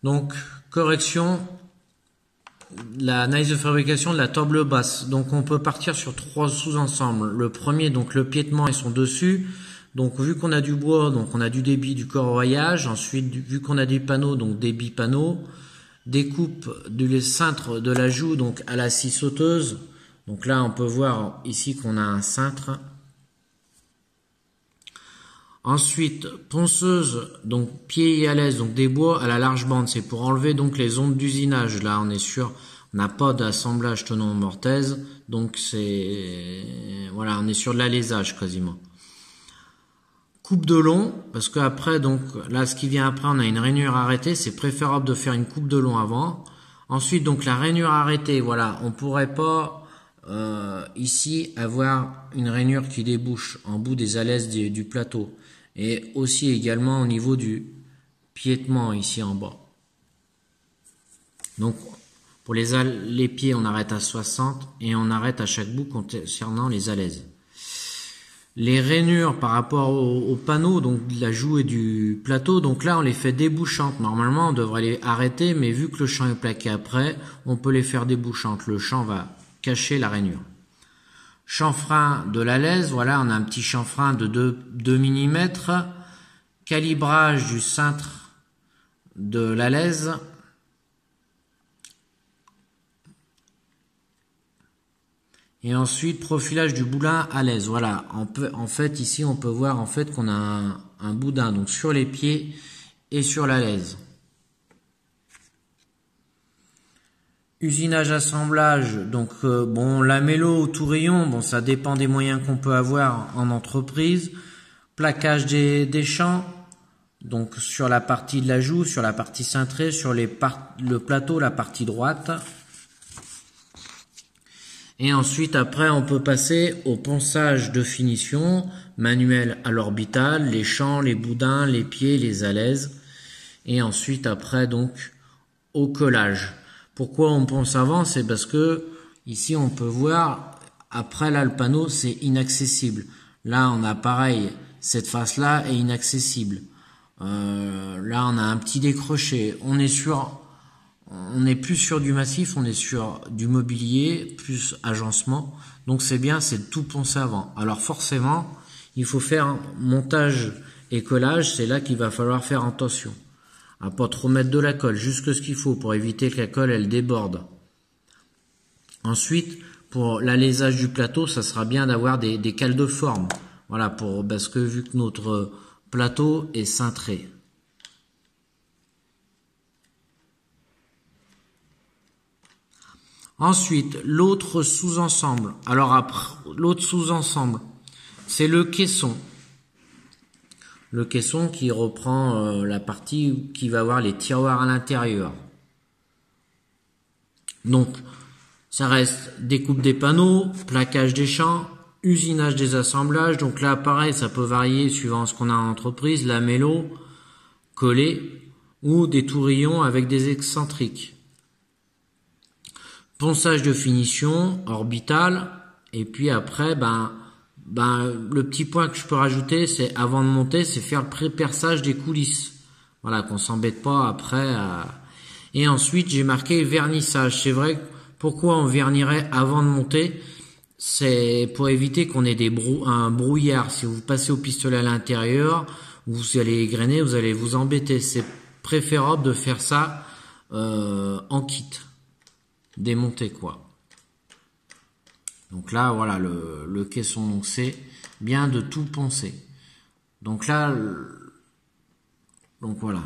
Donc, correction, l'analyse de fabrication de la table basse. Donc, on peut partir sur 3 sous-ensembles. Le premier, donc le piétement et son dessus. Donc, vu qu'on a du bois, donc on a du débit, du corroyage. Ensuite, vu qu'on a des panneaux, donc débit panneaux. Découpe du cintre de la joue, donc à la scie sauteuse. Donc là, on peut voir ici qu'on a un cintre. Ensuite, ponceuse, donc pied et à l'aise, donc des bois à la large bande. C'est pour enlever donc les ondes d'usinage. Là, on est sûr, on n'a pas d'assemblage tenon mortaise. Donc voilà, on est sur de l'alésage quasiment. Coupe de long, parce qu'après, donc là, ce qui vient après, on a une rainure arrêtée. C'est préférable de faire une coupe de long avant. Ensuite, donc la rainure arrêtée, voilà, on pourrait pas ici avoir une rainure qui débouche en bout des alèses du plateau. Et aussi également au niveau du piétement ici en bas. Donc pour les pieds, on arrête à 60 et on arrête à chaque bout concernant les alèses. Les rainures par rapport au panneau, donc de la joue et du plateau, donc là on les fait débouchantes. Normalement on devrait les arrêter, mais vu que le champ est plaqué après, on peut les faire débouchantes. Le champ va cacher la rainure. Chanfrein de l'alèse, voilà, on a un petit chanfrein de 2 mm. Calibrage du cintre de l'alèse. Et ensuite, profilage du boudin à l'aise. Voilà, en fait, ici, on peut voir en fait qu'on a un boudin donc sur les pieds et sur l'alèse. Usinage assemblage, donc bon, lamello ou tourillon, bon, ça dépend des moyens qu'on peut avoir en entreprise. Plaquage des champs, donc sur la partie de la joue, sur la partie cintrée, sur le plateau, la partie droite. Et ensuite, après, on peut passer au ponçage de finition, manuel à l'orbital, les champs, les boudins, les pieds, les alèses. Et ensuite, après, donc, au collage. Pourquoi on ponce avant? C'est parce que, ici, on peut voir, après, là, le panneau, c'est inaccessible. Là, on a pareil, cette face-là est inaccessible. Là, on a un petit décroché. On n'est plus sur du massif, on est sur du mobilier, plus agencement. Donc c'est bien, c'est de tout poncer avant. Alors forcément, il faut faire un montage et collage, c'est là qu'il va falloir faire attention. À pas trop mettre de la colle, juste ce qu'il faut pour éviter que la colle elle déborde. Ensuite, pour l'alésage du plateau, ça sera bien d'avoir des cales de forme. Voilà, parce que vu que notre plateau est cintré. Ensuite, l'autre sous-ensemble. Alors après, l'autre sous-ensemble, c'est le caisson. Le caisson qui reprend la partie qui va avoir les tiroirs à l'intérieur. Donc, ça reste découpe des panneaux, plaquage des champs, usinage des assemblages. Donc là, pareil, ça peut varier suivant ce qu'on a en entreprise, lamello, collé ou des tourillons avec des excentriques. Ponçage de finition, orbital, et puis après, le petit point que je peux rajouter, c'est avant de monter, c'est faire le pré-perçage des coulisses. Voilà, qu'on s'embête pas après. Et ensuite, j'ai marqué vernissage. C'est vrai, pourquoi on vernirait avant de monter? C'est pour éviter qu'on ait un brouillard. Si vous passez au pistolet à l'intérieur, vous allez égrener, vous allez vous embêter. C'est préférable de faire ça en kit. Démonter quoi. Donc là, voilà, le caisson, donc c'est bien de tout poncer. Donc là, donc voilà.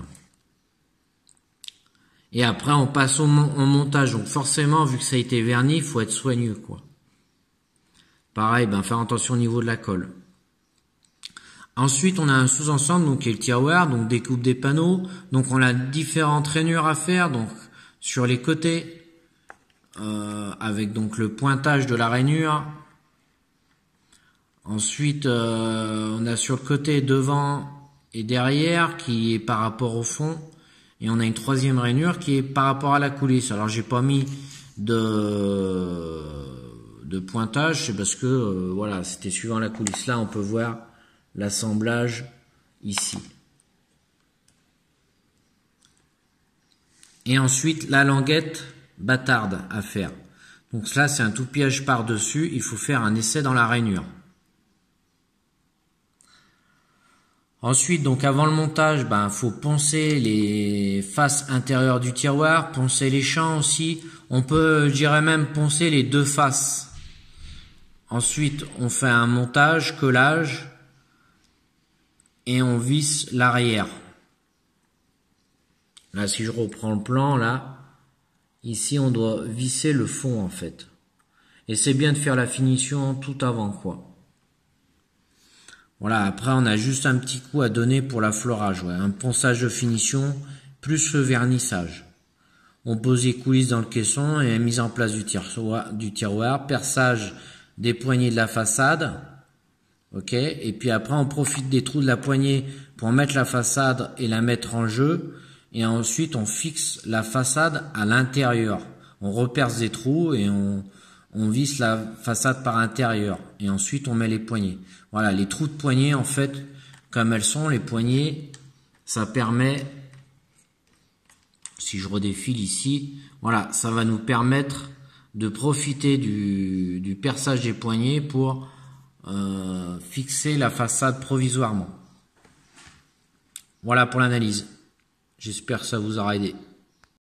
Et après, on passe au montage. Donc forcément, vu que ça a été verni, il faut être soigneux, quoi. Pareil, faire attention au niveau de la colle. Ensuite, on a un sous-ensemble, donc qui est le tiroir, donc découpe des panneaux. Donc on a différentes rainures à faire, donc sur les côtés. Avec donc le pointage de la rainure. Ensuite, on a sur le côté devant et derrière qui est par rapport au fond. Et on a une troisième rainure qui est par rapport à la coulisse. Alors j'ai pas mis de pointage, c'est parce que voilà, c'était suivant la coulisse. Là, on peut voir l'assemblage ici. Et ensuite, la languette bâtarde à faire. Donc là, c'est un tout-piège par-dessus. Il faut faire un essai dans la rainure. Ensuite, donc avant le montage, faut poncer les faces intérieures du tiroir, poncer les champs aussi. On peut, je dirais même, poncer les deux faces. Ensuite, on fait un montage, collage, et on visse l'arrière. Là, si je reprends le plan, là, ici, on doit visser le fond, en fait. Et c'est bien de faire la finition tout avant, quoi. Voilà, après, on a juste un petit coup à donner pour l'affleurage, ouais. Un ponçage de finition, plus le vernissage. On pose les coulisses dans le caisson et mise en place du tiroir, perçage des poignées de la façade. Ok, et puis après, on profite des trous de la poignée pour mettre la façade et la mettre en jeu. Et ensuite, on fixe la façade à l'intérieur. On reperce des trous et on visse la façade par intérieur. Et ensuite, on met les poignées. Voilà, les trous de poignée, en fait, comme elles sont, les poignées, ça permet, si je redéfile ici, voilà, ça va nous permettre de profiter du perçage des poignées pour fixer la façade provisoirement. Voilà pour l'analyse. J'espère que ça vous aura aidé.